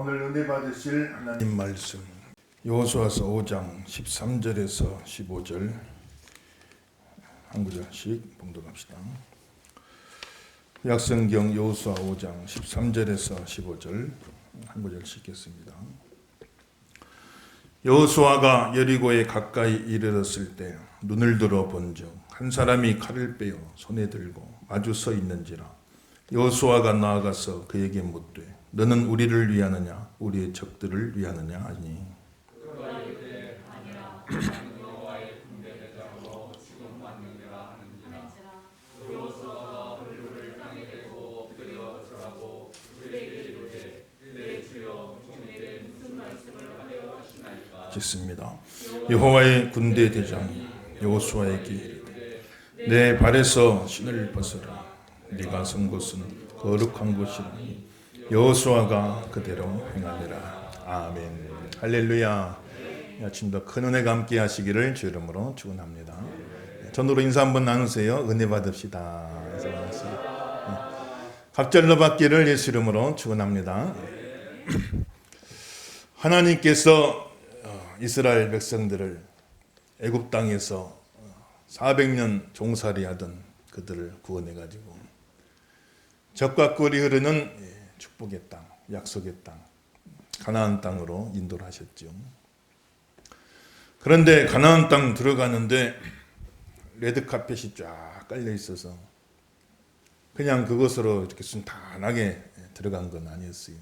오늘 은혜 받으실 하나님 말씀 여호수아서 5장 13절에서 15절 한 구절씩 봉독합시다. 약성경 여호수아 5장 13절에서 15절 한 구절씩 읽겠습니다. 여호수아가 여리고에 가까이 이르렀을 때 눈을 들어 본즉 한 사람이 칼을 빼어 손에 들고 마주 서 있는지라. 여호수아가 나아가서 그에게 묻되 너는 우리를 위하느냐 우리의 적들을 위하느냐 하니 짓습니다. 여호와의 군대 대장이 여호수아에게 이르되 내 발에서 신을 벗으라. 네가 선 곳은 거룩한 곳이라니 여호수아가 그대로 행하니라. 아멘. 할렐루야. 이 아침도 큰 은혜가 함께 하시기를 주 이름으로 축원합니다. 전으로 인사 한번 나누세요. 은혜 받읍시다. 갑절로 받기를 예수 이름으로 축원합니다. 하나님께서 이스라엘 백성들을 애굽 땅에서 400년 종살이하던 그들을 구원해 가지고 젖과 꿀이 흐르는 축복의 땅, 약속의 땅, 가나안 땅으로 인도를 하셨죠. 그런데 가나안 땅 들어가는데 레드카펫이 쫙 깔려 있어서 그냥 그것으로 이렇게 순탄하게 들어간 건 아니었어요.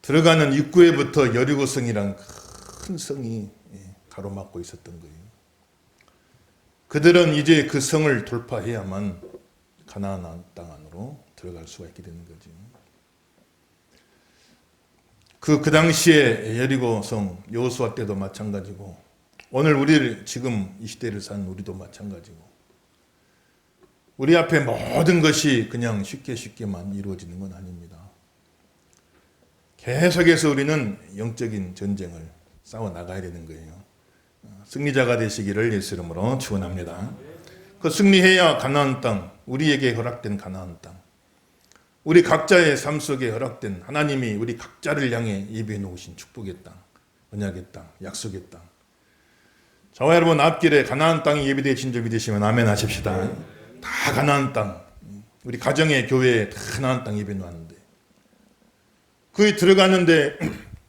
들어가는 입구에부터 여리고성이란 큰 성이 가로막고 있었던 거예요. 그들은 이제 그 성을 돌파해야만 가나안 땅 안으로 들어갈 수가 있게 되는 거죠. 그 당시에 여리고성 여호수아 때도 마찬가지고 오늘 우리 지금 이 시대를 사는 우리도 마찬가지고 우리 앞에 모든 것이 그냥 쉽게만 이루어지는 건 아닙니다. 계속해서 우리는 영적인 전쟁을 싸워 나가야 되는 거예요. 승리자가 되시기를 예수 이름으로 축원합니다. 그 승리해야 가나안 땅, 우리에게 허락된 가나안 땅, 우리 각자의 삶 속에 허락된 하나님이 우리 각자를 향해 예비해 놓으신 축복의 땅, 언약의 땅, 약속의 땅. 저와 여러분 앞길에 가나안 땅이 예비되신 줄 믿으시면 아멘 하십시다. 다 가나안 땅, 우리 가정의 교회에 다 가나안 땅 예비해 놓았는데 거기 들어가는데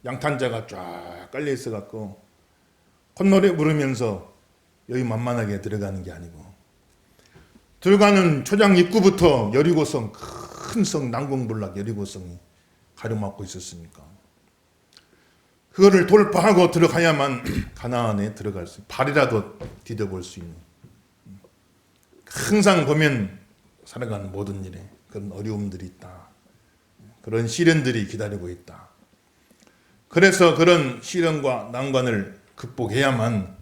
양탄자가 쫙 깔려 있어 갖고 콧노래 부르면서 여기 만만하게 들어가는 게 아니고 들어가는 초장 입구부터 여리고성 큰 성 난공불락 여리고성이 가로막고 있었으니까 그거를 돌파하고 들어가야만 가나안에 들어갈 수 발이라도 디뎌볼 수 있는 항상 보면 살아가는 모든 일에 그런 어려움들이 있다. 그런 시련들이 기다리고 있다. 그래서 그런 시련과 난관을 극복해야만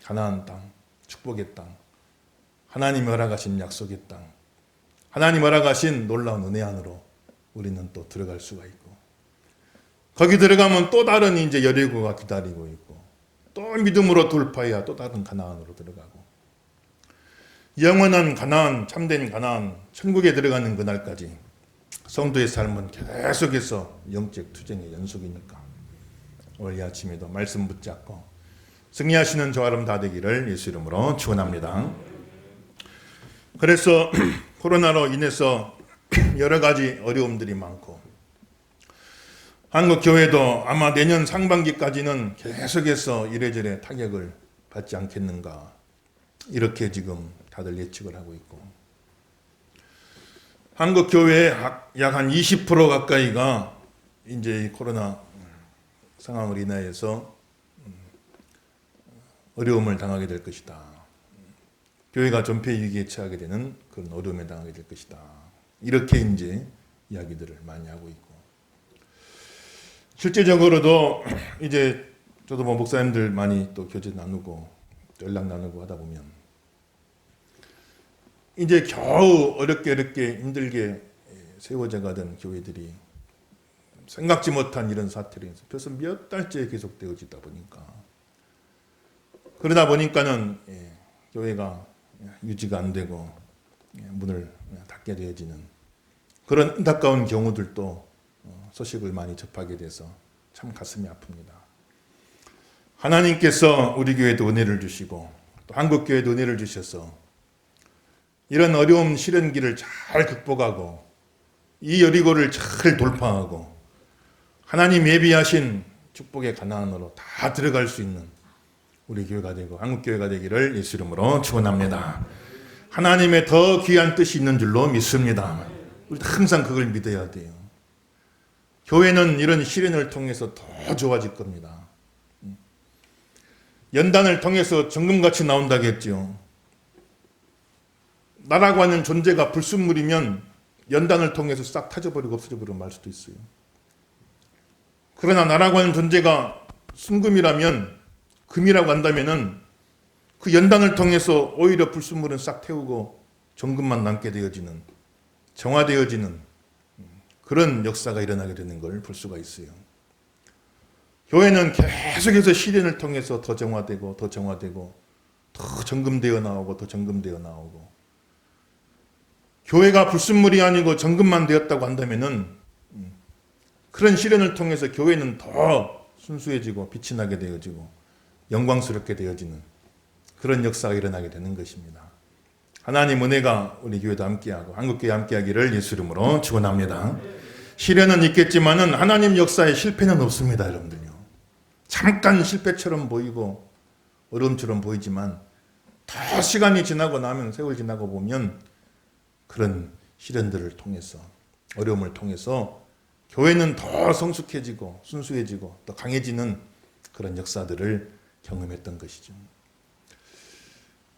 가나안 땅, 축복의 땅, 하나님이 허락하신 약속의 땅, 하나님이 허락하신 놀라운 은혜 안으로 우리는 또 들어갈 수가 있고 거기 들어가면 또 다른 이제 여리고가 기다리고 있고 또 믿음으로 돌파해야 또 다른 가나안으로 들어가고 영원한 가나안, 참된 가나안, 천국에 들어가는 그날까지 성도의 삶은 계속해서 영적 투쟁의 연속이니까 오늘 이 아침에도 말씀 붙잡고 승리하시는 저와 여러분 다 되기를 예수 이름으로 축원합니다. 그래서 코로나로 인해서 여러 가지 어려움들이 많고 한국 교회도 아마 내년 상반기까지는 계속해서 이래저래 타격을 받지 않겠는가 이렇게 지금 다들 예측을 하고 있고 한국 교회의 약 한 20% 가까이가 이제 코로나 상황을 인하여서 어려움을 당하게 될 것이다. 교회가 존폐 위기에 처하게 되는 그런 어려움에 당하게 될 것이다. 이렇게 이제 이야기들을 많이 하고 있고 실제적으로도 이제 저도 뭐 목사님들 많이 또 교제 나누고 연락 나누고 하다 보면 이제 겨우 어렵게 힘들게 세워져 가던 교회들이 생각지 못한 이런 사태로 인해서 벌써 몇 달째 계속되어지다 보니까 그러다 보니까는 교회가 유지가 안 되고 문을 닫게 되어지는 그런 안타까운 경우들도 소식을 많이 접하게 돼서 참 가슴이 아픕니다. 하나님께서 우리 교회도 은혜를 주시고 또 한국교회도 은혜를 주셔서 이런 어려운 시련기를 잘 극복하고 이 여리고를 잘 돌파하고 하나님 예비하신 축복의 가나안으로 다 들어갈 수 있는 우리 교회가 되고 한국교회가 되기를 예수 이름으로 축원합니다. 하나님의 더 귀한 뜻이 있는 줄로 믿습니다. 우리 항상 그걸 믿어야 돼요. 교회는 이런 시련을 통해서 더 좋아질 겁니다. 연단을 통해서 정금같이 나온다겠죠. 나라고 하는 존재가 불순물이면 연단을 통해서 싹 타져버리고 없어져버리고 말 수도 있어요. 그러나 나라고 하는 존재가 순금이라면, 금이라고 한다면은 그 연단을 통해서 오히려 불순물은 싹 태우고 정금만 남게 되어지는, 정화되어지는 그런 역사가 일어나게 되는 걸 볼 수가 있어요. 교회는 계속해서 시련을 통해서 더 정화되고 더 정화되고 더 정금되어 나오고 더 정금되어 나오고, 교회가 불순물이 아니고 정금만 되었다고 한다면은 그런 시련을 통해서 교회는 더 순수해지고 빛이 나게 되어지고 영광스럽게 되어지는 그런 역사가 일어나게 되는 것입니다. 하나님 은혜가 우리 교회도 함께하고 한국교회 함께하기를 예수 이름으로 축원합니다. 시련은 있겠지만은 하나님 역사에 실패는 없습니다, 여러분들요. 잠깐 실패처럼 보이고 어려움처럼 보이지만 더 시간이 지나고 나면, 세월 지나고 보면 그런 시련들을 통해서, 어려움을 통해서 교회는 더 성숙해지고 순수해지고 더 강해지는 그런 역사들을 경험했던 것이죠.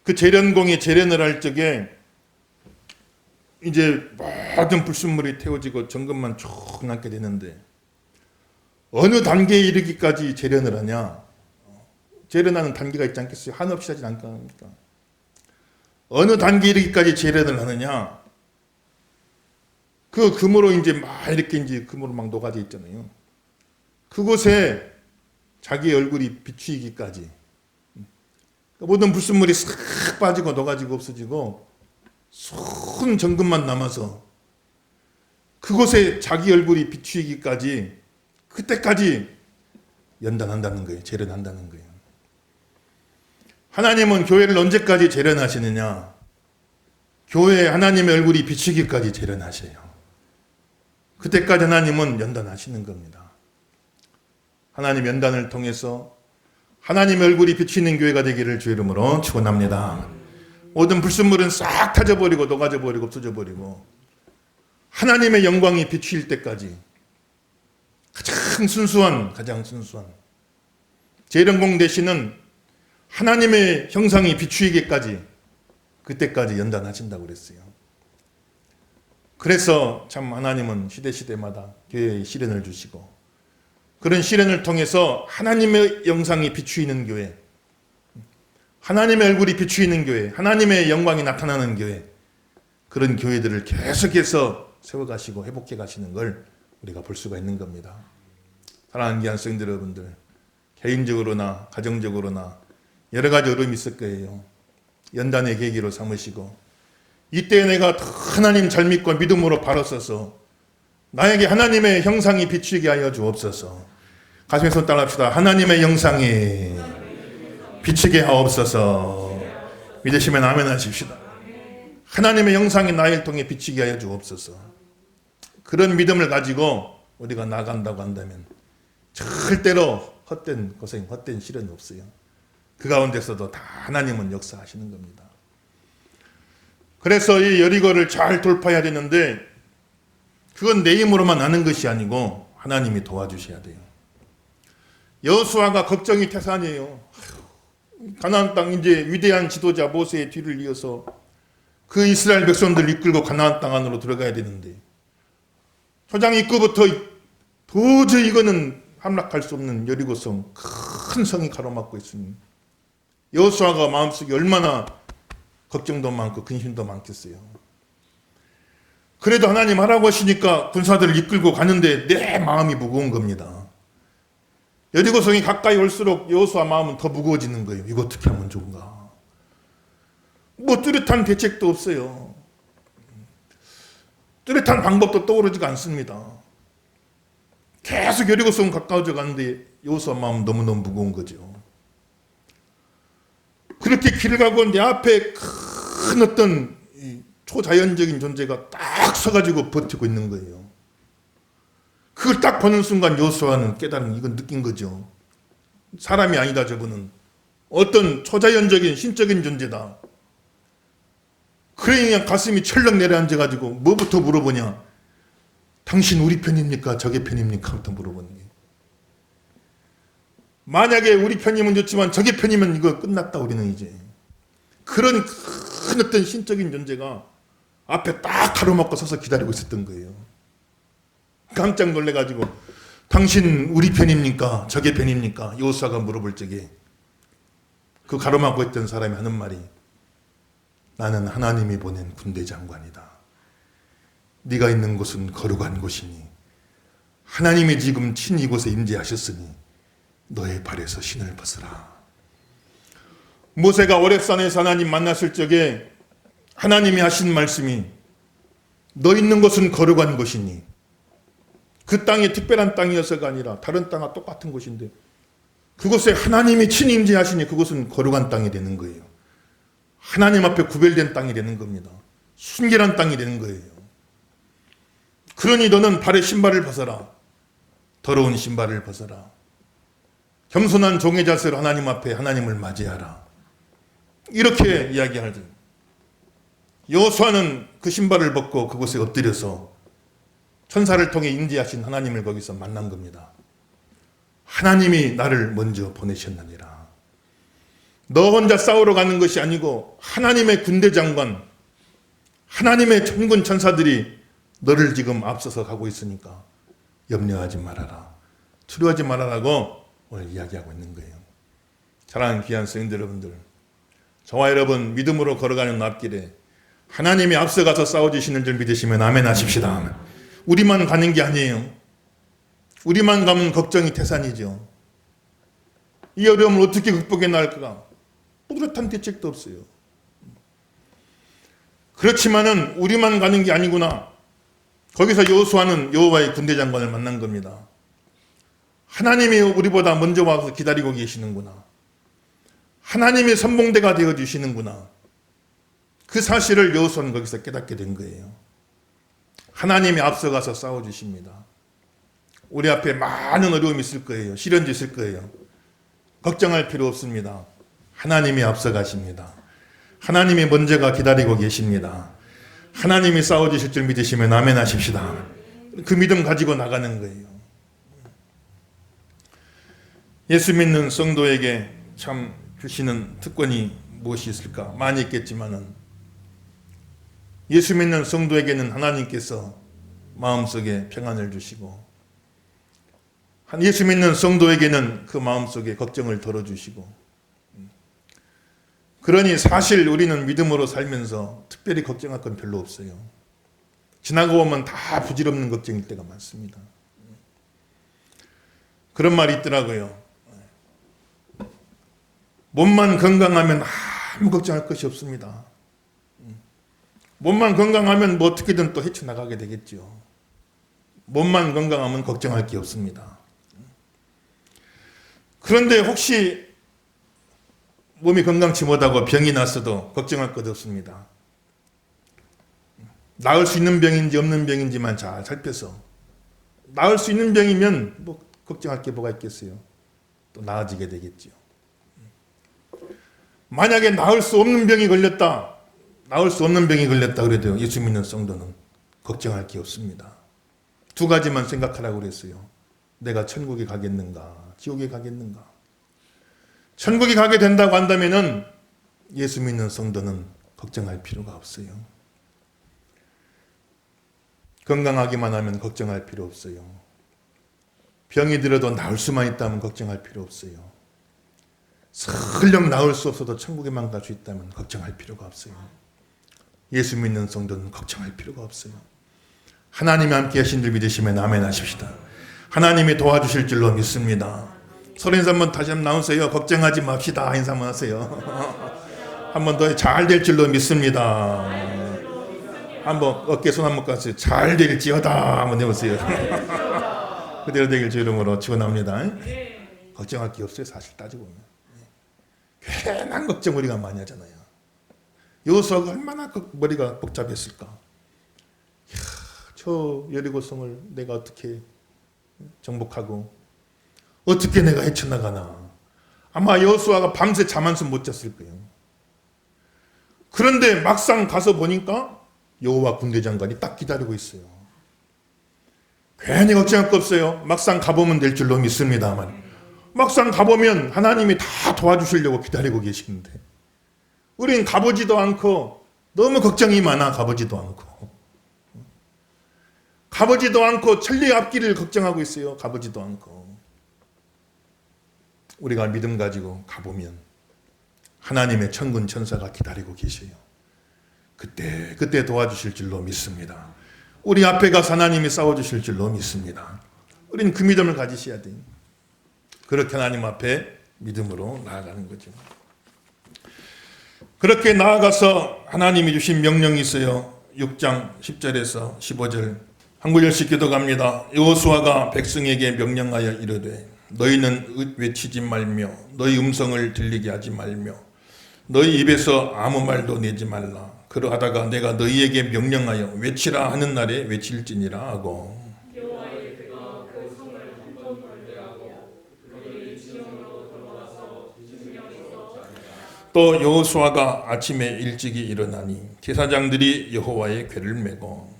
그 재련공이 재련을 할 적에 이제 모든 불순물이 태워지고 정금만 쭉 남게 되는데 어느 단계에 이르기까지 재련을 하냐? 재련하는 단계가 있지 않겠어요? 한없이 하지 않습니까? 어느 단계에 이르기까지 재련을 하느냐? 그 금으로 이제 막 이렇게 이제 금으로 막 녹아져 있잖아요. 그곳에 자기 얼굴이 비추이기까지 모든 불순물이 싹 빠지고 녹아지고 없어지고 순 정금만 남아서 그곳에 자기 얼굴이 비추이기까지, 그때까지 연단한다는 거예요. 재련한다는 거예요. 하나님은 교회를 언제까지 재련하시느냐? 교회에 하나님의 얼굴이 비추기까지 재련하셔요. 그때까지 하나님은 연단하시는 겁니다. 하나님 연단을 통해서 하나님의 얼굴이 비치는 교회가 되기를 주 이름으로 축원합니다. 모든 불순물은 싹 타져버리고 녹아져버리고 없어져버리고 하나님의 영광이 비추일 때까지 가장 순수한 재련공 되시는 하나님의 형상이 비추이기까지, 그때까지 연단하신다고 그랬어요. 그래서 참 하나님은 시대마다 교회에 시련을 주시고 그런 시련을 통해서 하나님의 영상이 비추이는 교회, 하나님의 얼굴이 비추이는 교회, 하나님의 영광이 나타나는 교회, 그런 교회들을 계속해서 세워가시고 회복해 가시는 걸 우리가 볼 수가 있는 겁니다. 사랑하는 귀한 성도들 여러분들, 개인적으로나 가정적으로나 여러 가지 어려움이 있을 거예요. 연단의 계기로 삼으시고 이때 내가 하나님 잘 믿고 믿음으로 바로 서서 나에게 하나님의 형상이 비추게 하여 주옵소서. 가슴에 손 따라합시다. 하나님의 형상이 비추게 하옵소서. 믿으시면 아멘 하십시다. 하나님의 형상이 나를 통해 비추게 하여 주옵소서. 그런 믿음을 가지고 우리가 나간다고 한다면 절대로 헛된 고생, 헛된 시련이 없어요. 그 가운데서도 다 하나님은 역사하시는 겁니다. 그래서 이 여리고를 잘 돌파해야 되는데 그건 내 힘으로만 하는 것이 아니고 하나님이 도와주셔야 돼요. 여호수아가 걱정이 태산이에요. 가나안 땅, 이제 위대한 지도자 모세의 뒤를 이어서 그 이스라엘 백성들 이끌고 가나안 땅 안으로 들어가야 되는데 초장 입구부터 도저히 이거는 함락할 수 없는 여리고성, 큰 성이 가로막고 있으니 여호수아가 마음속에 얼마나 걱정도 많고 근심도 많겠어요. 그래도 하나님 하라고 하시니까 군사들을 이끌고 가는데 내 마음이 무거운 겁니다. 여리고성이 가까이 올수록 여호수아 마음은 더 무거워지는 거예요. 이거 어떻게 하면 좋은가? 뭐 뚜렷한 대책도 없어요. 뚜렷한 방법도 떠오르지가 않습니다. 계속 여리고성 가까워져 가는데 여호수아 마음 너무너무 무거운 거죠. 그렇게 길을 가고 내 앞에 큰 어떤 초자연적인 존재가 딱 서가지고 버티고 있는 거예요. 그걸 딱 보는 순간 여호수아는 깨달은, 이건 느낀 거죠. 사람이 아니다, 저분은. 어떤 초자연적인 신적인 존재다. 그러니까 가슴이 철렁 내려앉아가지고 뭐부터 물어보냐. 당신 우리 편입니까? 저게 편입니까? 부터 물어보는 거예요. 만약에 우리 편이면 좋지만 저게 편이면 이거 끝났다, 우리는 이제. 그런 큰 어떤 신적인 존재가 앞에 딱 가로막고 서서 기다리고 있었던 거예요. 깜짝 놀래가지고 당신 우리 편입니까? 저게 편입니까? 여호수아가 물어볼 적에 그 가로막고 있던 사람이 하는 말이, 나는 하나님이 보낸 군대 장관이다. 네가 있는 곳은 거룩한 곳이니 하나님이 지금 친히 이곳에 임재하셨으니 너의 발에서 신을 벗으라. 모세가 오렙산에서 하나님 만났을 적에 하나님이 하신 말씀이, 너 있는 곳은 거룩한 곳이니, 그 땅이 특별한 땅이어서가 아니라 다른 땅과 똑같은 곳인데 그곳에 하나님이 친히 임재하시니 그곳은 거룩한 땅이 되는 거예요. 하나님 앞에 구별된 땅이 되는 겁니다. 순결한 땅이 되는 거예요. 그러니 너는 발에 신발을 벗어라. 더러운 신발을 벗어라. 겸손한 종의 자세로 하나님 앞에 하나님을 맞이하라. 이렇게 이야기하죠. 여호수아는 그 신발을 벗고 그곳에 엎드려서 천사를 통해 임재하신 하나님을 거기서 만난 겁니다. 하나님이 나를 먼저 보내셨느니라. 너 혼자 싸우러 가는 것이 아니고 하나님의 군대 장관, 하나님의 천군 천사들이 너를 지금 앞서서 가고 있으니까 염려하지 말아라. 두려워하지 말아라고 오늘 이야기하고 있는 거예요. 사랑하는 귀한 성도들 여러분들, 저와 여러분 믿음으로 걸어가는 앞길에 하나님이 앞서가서 싸워주시는 줄 믿으시면 아멘 하십시다. 우리만 가는 게 아니에요. 우리만 가면 걱정이 태산이죠. 이 어려움을 어떻게 극복해 나갈까? 뚜렷한 대책도 없어요. 그렇지만은 우리만 가는 게 아니구나. 거기서 여호수아는 여호와의 군대 장관을 만난 겁니다. 하나님이 우리보다 먼저 와서 기다리고 계시는구나. 하나님이 선봉대가 되어주시는구나. 그 사실을 여호수아는 거기서 깨닫게 된 거예요. 하나님이 앞서가서 싸워주십니다. 우리 앞에 많은 어려움이 있을 거예요. 시련도 있을 거예요. 걱정할 필요 없습니다. 하나님이 앞서가십니다. 하나님이 먼저가 기다리고 계십니다. 하나님이 싸워주실 줄 믿으시면 아멘 하십시다. 그 믿음 가지고 나가는 거예요. 예수 믿는 성도에게 참 주시는 특권이 무엇이 있을까? 많이 있겠지만은 예수 믿는 성도에게는 하나님께서 마음속에 평안을 주시고, 예수 믿는 성도에게는 그 마음속에 걱정을 덜어주시고, 그러니 사실 우리는 믿음으로 살면서 특별히 걱정할 건 별로 없어요. 지나고 보면 다 부질없는 걱정일 때가 많습니다. 그런 말이 있더라고요. 몸만 건강하면 아무 걱정할 것이 없습니다. 몸만 건강하면 뭐 어떻게든 또 헤쳐나가게 되겠죠. 몸만 건강하면 걱정할 게 없습니다. 그런데 혹시 몸이 건강치 못하고 병이 났어도 걱정할 것 없습니다. 나을 수 있는 병인지 없는 병인지만 잘 살펴서, 나을 수 있는 병이면 뭐 걱정할 게 뭐가 있겠어요. 또 나아지게 되겠죠. 만약에 나을 수 없는 병이 걸렸다, 나을 수 없는 병이 걸렸다 그래도 예수 믿는 성도는 걱정할 게 없습니다. 두 가지만 생각하라고 그랬어요. 내가 천국에 가겠는가, 지옥에 가겠는가. 천국에 가게 된다고 한다면은 예수 믿는 성도는 걱정할 필요가 없어요. 건강하기만 하면 걱정할 필요 없어요. 병이 들어도 나을 수만 있다면 걱정할 필요 없어요. 설령 나을 수 없어도 천국에만 갈 수 있다면 걱정할 필요가 없어요. 예수 믿는 성도는 걱정할 필요가 없어요. 하나님이 함께 하신 줄 믿으시면 아멘 하십시다. 하나님이 도와주실 줄로 믿습니다. 서로 인사 한번 다시 한번 나오세요. 걱정하지 맙시다. 인사 한번 하세요. 한 번 더 잘 될 줄로 믿습니다. 한번 어깨 손 한번 까세요. 잘 될지어다 한번 해보세요. 그대로 되길 주 이름으로 축원합니다. 걱정할 게 없어요. 사실 따지고 보면. 괜한 걱정 우리가 많이 하잖아요. 여호수아가 얼마나 머리가 복잡했을까. 이야, 저 여리고성을 내가 어떻게 정복하고 어떻게 내가 헤쳐나가나. 아마 여호수아가 밤새 잠 한숨 못 잤을 거예요. 그런데 막상 가서 보니까 여호와 군대 장관이 딱 기다리고 있어요. 괜히 걱정할 거 없어요. 막상 가보면 될 줄로 믿습니다만 막상 가보면 하나님이 다 도와주시려고 기다리고 계시는데 우린 가보지도 않고 너무 걱정이 많아. 가보지도 않고 천리 앞길을 걱정하고 있어요. 가보지도 않고. 우리가 믿음 가지고 가보면 하나님의 천군 천사가 기다리고 계셔요. 그때 도와주실 줄로 믿습니다. 우리 앞에 가서 하나님이 싸워주실 줄로 믿습니다. 우리는 그 믿음을 가지셔야 돼요. 그렇게 하나님 앞에 믿음으로 나아가는 거죠. 그렇게 나아가서 하나님이 주신 명령이 있어요. 6장 10절에서 15절 한 구절씩 기도갑니다. 여호수아가 백성에게 명령하여 이르되 너희는 외치지 말며 너희 음성을 들리게 하지 말며 너희 입에서 아무 말도 내지 말라. 그러하다가 내가 너희에게 명령하여 외치라 하는 날에 외칠지니라 하고 또 여호수아가 아침에 일찍이 일어나니 제사장들이 여호와의 궤를 메고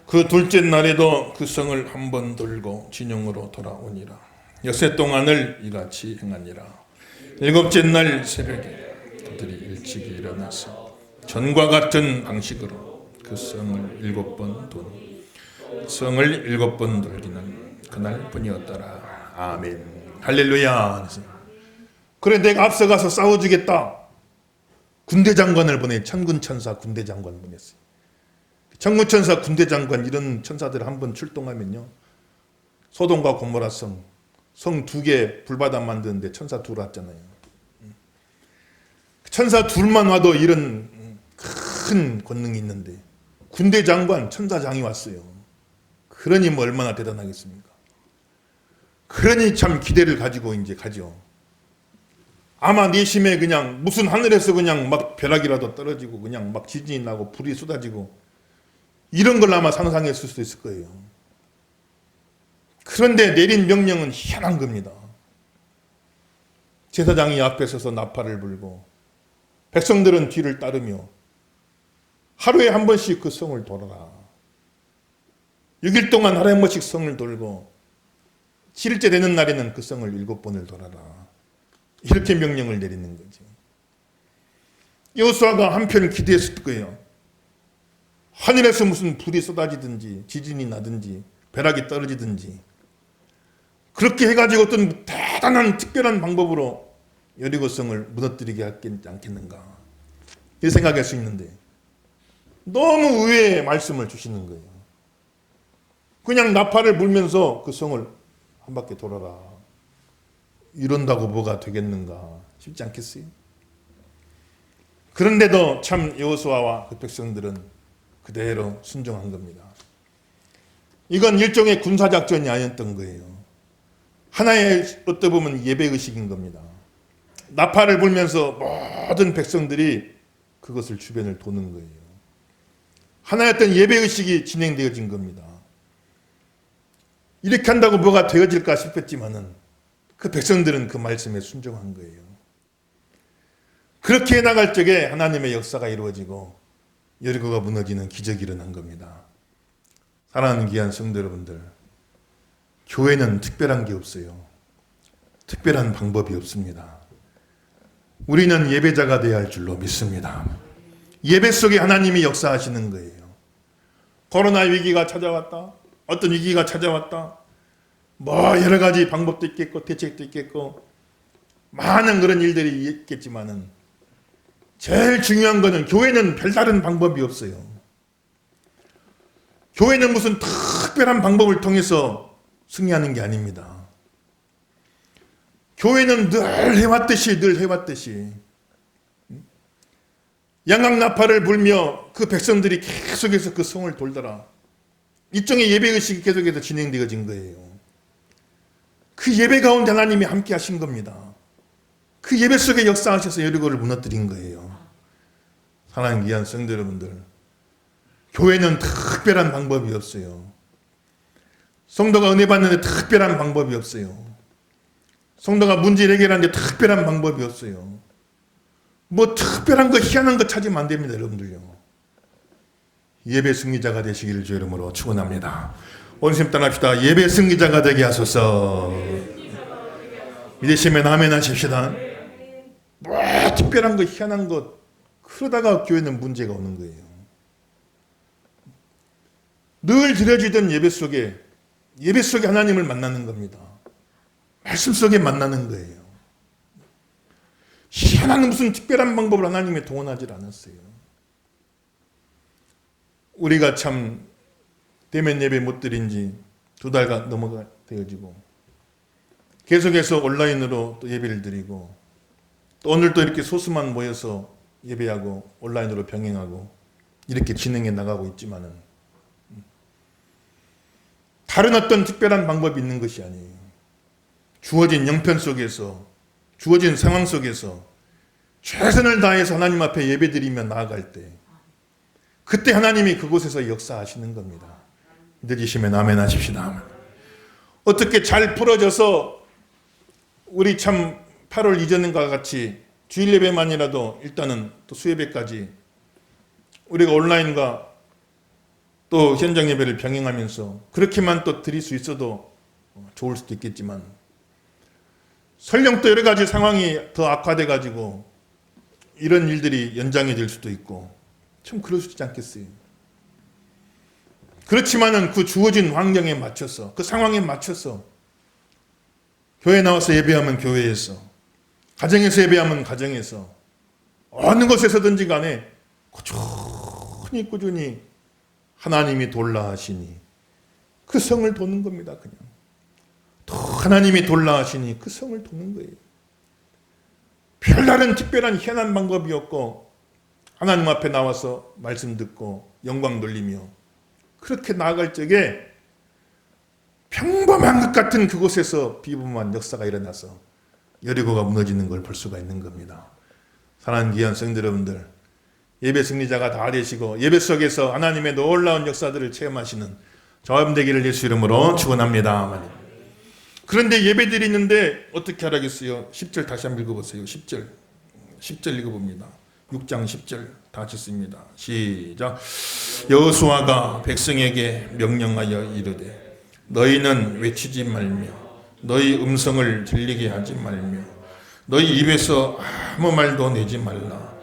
그 둘째 날에도 그 성을 한 번 돌고 진영으로 돌아오니라. 엿새 동안을 이같이 행하니라. 일곱째 날 새벽에 그들이 일찍이 일어나서 전과 같은 방식으로 그 성을 7번 도니 성을 7번 돌기는 그날 뿐이었더라. 아멘. 할렐루야. 그래 내가 앞서가서 싸워주겠다. 군대 장관을 보내. 천군 천사 군대 장관 보냈어요. 천군 천사 군대 장관 이런 천사들 한번 출동하면요. 소돔과 고모라 성 2개 불바다 만드는데 천사 둘 왔잖아요. 천사 둘만 와도 이런 큰 권능이 있는데 군대 장관 천사장이 왔어요. 그러니 뭐 얼마나 대단하겠습니까? 그러니 참 기대를 가지고 이제 가죠. 아마 내심에 그냥 무슨 하늘에서 그냥 막 벼락이라도 떨어지고 그냥 막 지진이 나고 불이 쏟아지고 이런 걸 아마 상상했을 수도 있을 거예요. 그런데 내린 명령은 희한한 겁니다. 제사장이 앞에 서서 나팔을 불고 백성들은 뒤를 따르며 하루에 한 번씩 그 성을 돌아라. 6일 동안 하루에 한 번씩 성을 돌고 7일째 되는 날에는 그 성을 7번을 돌아라. 이렇게 명령을 내리는 거죠. 여호수아가 한편 기대했을 거예요. 하늘에서 무슨 불이 쏟아지든지 지진이 나든지 벼락이 떨어지든지 그렇게 해가지고 어떤 대단한 특별한 방법으로 여리고성을 무너뜨리게 하지 않겠는가 이 생각할 수 있는데 너무 의외의 말씀을 주시는 거예요. 그냥 나팔을 불면서 그 성을 한 바퀴 돌아라. 이런다고 뭐가 되겠는가 쉽지 않겠어요? 그런데도 참 여호수아와 그 백성들은 그대로 순종한 겁니다. 이건 일종의 군사작전이 아니었던 거예요. 하나의 어떻게 보면 예배의식인 겁니다. 나팔을 불면서 모든 백성들이 그것을 주변을 도는 거예요. 하나의 어떤 예배의식이 진행되어진 겁니다. 이렇게 한다고 뭐가 되어질까 싶었지만은 그 백성들은 그 말씀에 순종한 거예요. 그렇게 해나갈 적에 하나님의 역사가 이루어지고 여리고가 무너지는 기적이 일어난 겁니다. 사랑하는 귀한 성도 여러분들, 교회는 특별한 게 없어요. 특별한 방법이 없습니다. 우리는 예배자가 되어야 할 줄로 믿습니다. 예배 속에 하나님이 역사하시는 거예요. 코로나 위기가 찾아왔다. 어떤 위기가 찾아왔다. 뭐 여러 가지 방법도 있겠고 대책도 있겠고 많은 그런 일들이 있겠지만은 제일 중요한 거는 교회는 별다른 방법이 없어요. 교회는 무슨 특별한 방법을 통해서 승리하는 게 아닙니다. 교회는 늘 해왔듯이 양강나팔을 불며 그 백성들이 계속해서 그 성을 돌더라. 일종의 예배의식이 계속해서 진행되어진 거예요. 그 예배 가운데 하나님이 함께 하신 겁니다. 그 예배 속에 역사하셔서 여리고를 무너뜨린 거예요. 사랑하는 귀한 성도 여러분들, 교회는 특별한 방법이 없어요. 성도가 은혜 받는데 특별한 방법이 없어요. 성도가 문제를 해결하는데 특별한 방법이 없어요. 뭐 특별한 거 희한한 거 찾으면 안 됩니다, 여러분들요. 예배 승리자가 되시기를 주 이름으로 축원합니다. 오늘 따라합시다. 예배 승리자가 되게 하소서. 믿으시면 아멘 하십시다. 뭐 특별한 거 희한한 것 그러다가 교회는 문제가 오는 거예요. 늘 드려지던 예배 속에 하나님을 만나는 겁니다. 말씀 속에 만나는 거예요. 희한한 무슨 특별한 방법을 하나님이 동원하지 않았어요. 우리가 참 대면 예배 못 드린 지 2달가 넘어가 되어지고 계속해서 온라인으로 또 예배를 드리고 또 오늘 또 이렇게 소수만 모여서 예배하고 온라인으로 병행하고 이렇게 진행해 나가고 있지만은 다른 어떤 특별한 방법이 있는 것이 아니에요. 주어진 형편 속에서 주어진 상황 속에서 최선을 다해서 하나님 앞에 예배드리며 나아갈 때 그때 하나님이 그곳에서 역사하시는 겁니다. 믿으시면 아멘 하십시다. 어떻게 잘 풀어져서 우리 참 8월 이전과 같이 주일 예배만이라도 일단은 또 수예배까지 우리가 온라인과 또 현장 예배를 병행하면서 그렇게만 또 드릴 수 있어도 좋을 수도 있겠지만 설령 또 여러 가지 상황이 더 악화돼 가지고 이런 일들이 연장이 될 수도 있고 참 그럴 수 있지 않겠어요. 그렇지만은 그 주어진 환경에 맞춰서 그 상황에 맞춰서 교회 나와서 예배하면 교회에서 가정에서 예배하면 가정에서 어느 곳에서든지 간에 꾸준히 하나님이 돌라 하시니 그 성을 도는 겁니다. 그냥 또 하나님이 돌라 하시니 그 성을 도는 거예요. 별다른 특별한 희한한 방법이 없고 하나님 앞에 나와서 말씀 듣고 영광 돌리며 그렇게 나아갈 적에 평범한 것 같은 그곳에서 비범한 역사가 일어나서 여리고가 무너지는 걸 볼 수가 있는 겁니다. 사랑하는 귀한 성도 여러분들, 예배 승리자가 다 되시고 예배 속에서 하나님의 놀라운 역사들을 체험하시는 저와 되기를 예수 이름으로 축원합니다. 그런데 예배 드리는데 어떻게 하라겠어요? 10절 다시 한번 읽어보세요. 10절 읽어봅니다. 6장 10절 다 같이 씁니다. 시작. 여호수아가 백성에게 명령하여 이르되 너희는 외치지 말며 너희 음성을 들리게 하지 말며 너희 입에서 아무 말도 내지 말라.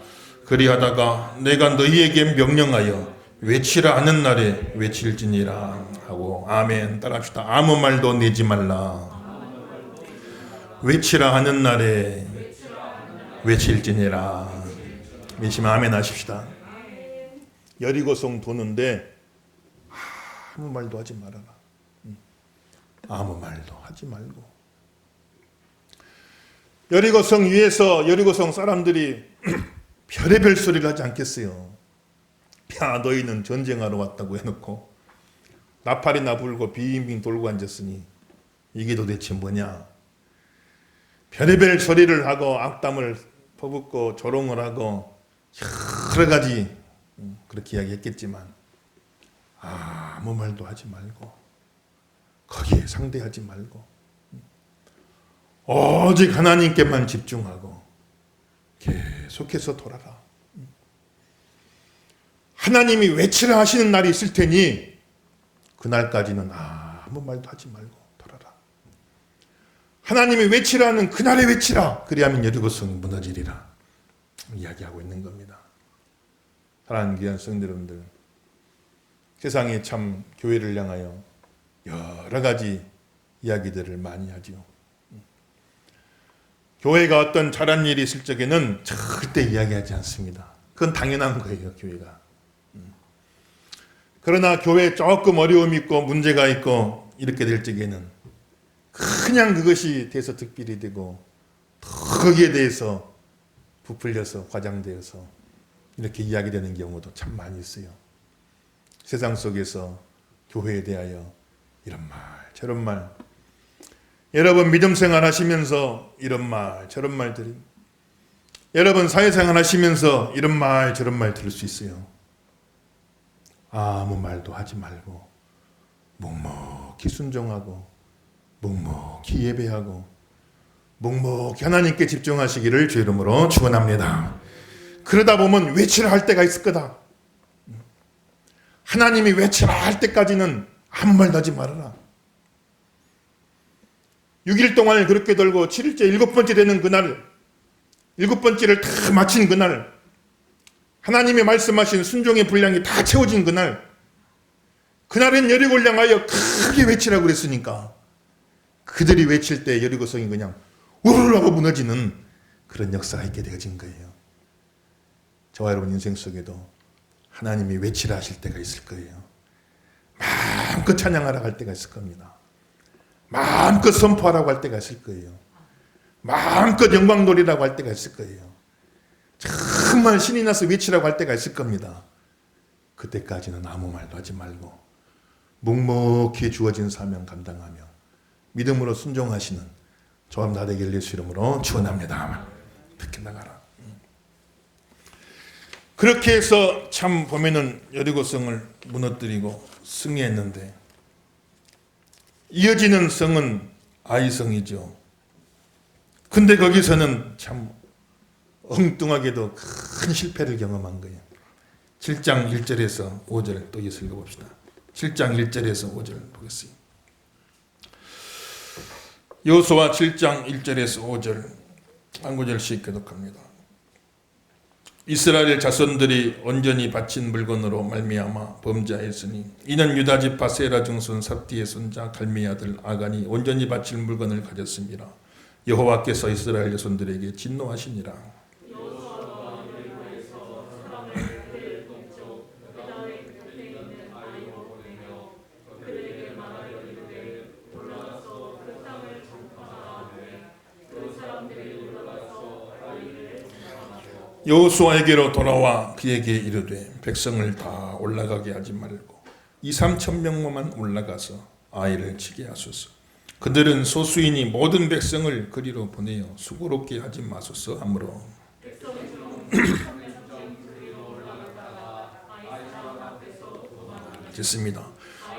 그리하다가 내가 너희에게 명령하여 외치라 하는 날에 외칠지니라 하고. 아멘. 따라합시다. 아무 말도 내지 말라. 외치라 하는 날에 외칠지니라. 믿으시면 아멘 하십시다. 여리고성 도는데 아무 말도 하지 말아라. 아무 말도 하지 말고. 여리고성 위에서 여리고성 사람들이 별의별 소리를 하지 않겠어요. 야, 너희는 전쟁하러 왔다고 해놓고 나팔이나 불고 빙빙 돌고 앉았으니 이게 도대체 뭐냐. 별의별 소리를 하고 악담을 퍼붓고 조롱을 하고 여러 가지 그렇게 이야기했겠지만 아무 말도 하지 말고 거기에 상대하지 말고 오직 하나님께만 집중하고 계속해서 돌아라. 하나님이 외치라 하시는 날이 있을 테니 그날까지는 아무 말도 하지 말고 돌아라. 하나님이 외치라 하는 그날에 외치라. 그리하면 여리고성이 무너지리라. 이야기하고 있는 겁니다. 사랑하는 귀한 성도 여러분들, 세상에 참 교회를 향하여 여러 가지 이야기들을 많이 하죠. 교회가 어떤 잘한 일이 있을 적에는 절대 이야기하지 않습니다. 그건 당연한 거예요. 교회가 그러나 교회에 조금 어려움이 있고 문제가 있고 이렇게 될 적에는 그냥 그것이 대서특필이 되고 거기에 대해서 부풀려서 과장되어서 이렇게 이야기되는 경우도 참 많이 있어요. 세상 속에서 교회에 대하여 이런 말 저런 말, 여러분 믿음 생활 하시면서 이런 말 저런 말들이, 여러분 사회생활 하시면서 이런 말 저런 말 들을 수 있어요. 아무 말도 하지 말고 묵묵히 순종하고 묵묵히 예배하고 묵묵히 하나님께 집중하시기를 주 이름으로 축원합니다. 그러다 보면 외치라 할 때가 있을 거다. 하나님이 외치라 할 때까지는 아무 말도 하지 말아라. 6일 동안 그렇게 돌고 7일째 7번째 되는 그날, 7번째를 다 마친 그날, 하나님이 말씀하신 순종의 분량이 다 채워진 그날, 그날은 여리고를 향하여 크게 외치라고 그랬으니까 그들이 외칠 때 여리고성이 그냥 우르르 하고 무너지는 그런 역사가 있게 되어진 거예요. 저와 여러분 인생 속에도 하나님이 외치라 하실 때가 있을 거예요. 마음껏 찬양하라고 할 때가 있을 겁니다. 마음껏 선포하라고 할 때가 있을 거예요. 마음껏 영광 돌리라고 할 때가 있을 거예요. 정말 신이 나서 외치라고 할 때가 있을 겁니다. 그때까지는 아무 말도 하지 말고 묵묵히 주어진 사명 감당하며 믿음으로 순종하시는 저와 다 되길 예수 이름으로 축원합니다. 그렇게 나가라. 그렇게 해서 참 보면은 여리고성을 무너뜨리고 승리했는데 이어지는 성은 아이성이죠. 근데 거기서는 참 엉뚱하게도 큰 실패를 경험한 거예요. 7장 1절에서 5절 또 이어서 읽어봅시다. 7장 1절에서 5절 보겠습니다. 여호수아 7장 1절에서 5절 한 구절씩 교독합니다. 이스라엘 자손들이 온전히 바친 물건으로 말미암아 범죄하였으니 이는 유다 지파 세라 증손 삽디의 손자 갈미의 아들 아간이 온전히 바칠 물건을 가졌습니다. 여호와께서 이스라엘 자손들에게 진노하시니라. 여호수아에게로 돌아와 그에게 이르되 백성을 다 올라가게 하지 말고 2-3천 명만 올라가서 아이를 치게 하소서. 그들은 소수이니 모든 백성을 그리로 보내어 수고롭게 하지 마소서 하므로 됐습니다.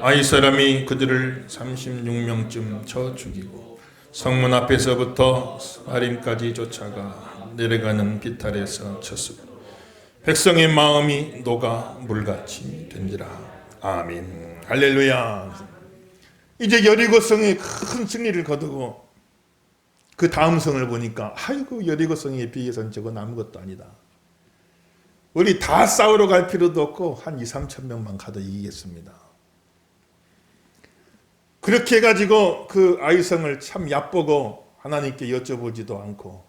아이 사람이 그들을 36명쯤 쳐 죽이고 성문 앞에서부터 스바림까지 쫓아가 내려가는 비탈에서 쳤으므로 백성의 마음이 녹아 물같이 된지라. 아멘. 할렐루야. 이제 여리고성이 큰 승리를 거두고 그 다음 성을 보니까 아이고 여리고성에 비해서는 저건 아무것도 아니다. 우리 다 싸우러 갈 필요도 없고 한 2-3천 명만 가도 이기겠습니다. 그렇게 해가지고 그 아이성을 참 얕보고 하나님께 여쭤보지도 않고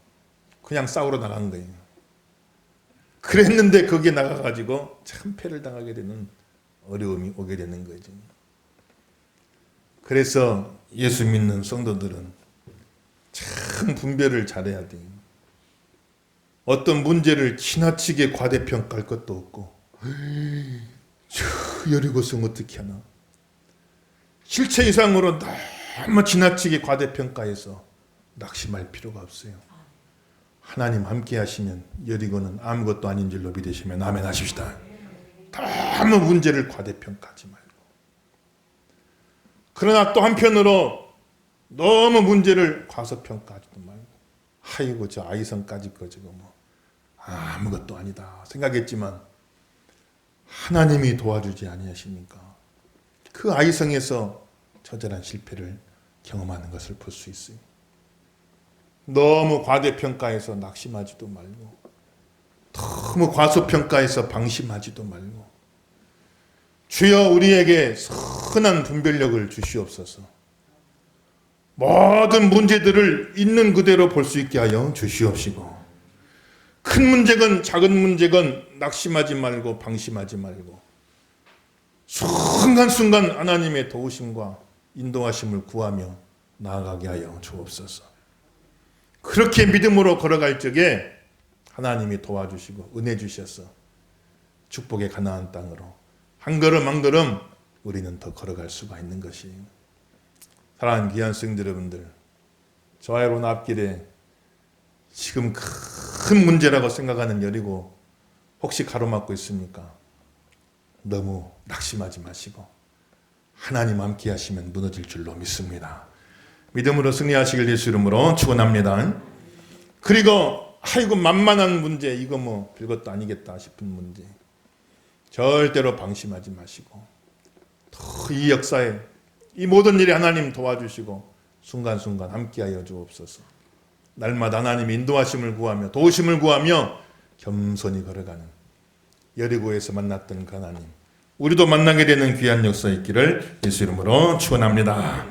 그냥 싸우러 나간 거예요. 그랬는데 거기에 나가가지고 참 패를 당하게 되는 어려움이 오게 되는 거죠. 그래서 예수 믿는 성도들은 참 분별을 잘해야 돼요. 어떤 문제를 지나치게 과대평가할 것도 없고 저 여리고성 어떻게 하나. 실체 이상으로 너무 지나치게 과대평가해서 낙심할 필요가 없어요. 하나님 함께 하시면 여리고는 아무것도 아닌 줄로 믿으시면 아멘 하십시다. 너무 문제를 과대평가하지 말고. 그러나 또 한편으로 너무 문제를 과소평가하지도 말고 아이고 저 아이성까지 거지고 뭐 아무것도 아니다 생각했지만 하나님이 도와주지 아니하십니까? 그 아이성에서 처절한 실패를 경험하는 것을 볼 수 있어요. 너무 과대평가해서 낙심하지도 말고 너무 과소평가해서 방심하지도 말고 주여 우리에게 선한 분별력을 주시옵소서. 모든 문제들을 있는 그대로 볼 수 있게 하여 주시옵시고 큰 문제건 작은 문제건 낙심하지 말고 방심하지 말고 순간순간 하나님의 도우심과 인도하심을 구하며 나아가게 하여 주옵소서. 그렇게 믿음으로 걸어갈 적에 하나님이 도와주시고 은혜 주셔서 축복의 가나안 땅으로 한 걸음 한 걸음 우리는 더 걸어갈 수가 있는 것이에요. 사랑하는 귀한 성도 여러분들, 저와 여러분 앞길에 지금 큰 문제라고 생각하는 여리고 혹시 가로막고 있습니까? 너무 낙심하지 마시고 하나님 함께 하시면 무너질 줄로 믿습니다. 믿음으로 승리하시길 예수 이름으로 축원합니다. 그리고 아이고 만만한 문제, 이거 뭐 별것도 아니겠다 싶은 문제 절대로 방심하지 마시고 또 이 역사에 이 모든 일에 하나님 도와주시고 순간순간 함께하여 주옵소서. 날마다 하나님 인도하심을 구하며 도우심을 구하며 겸손히 걸어가는 여리고에서 만났던 그 하나님, 우리도 만나게 되는 귀한 역사 있기를 예수 이름으로 축원합니다.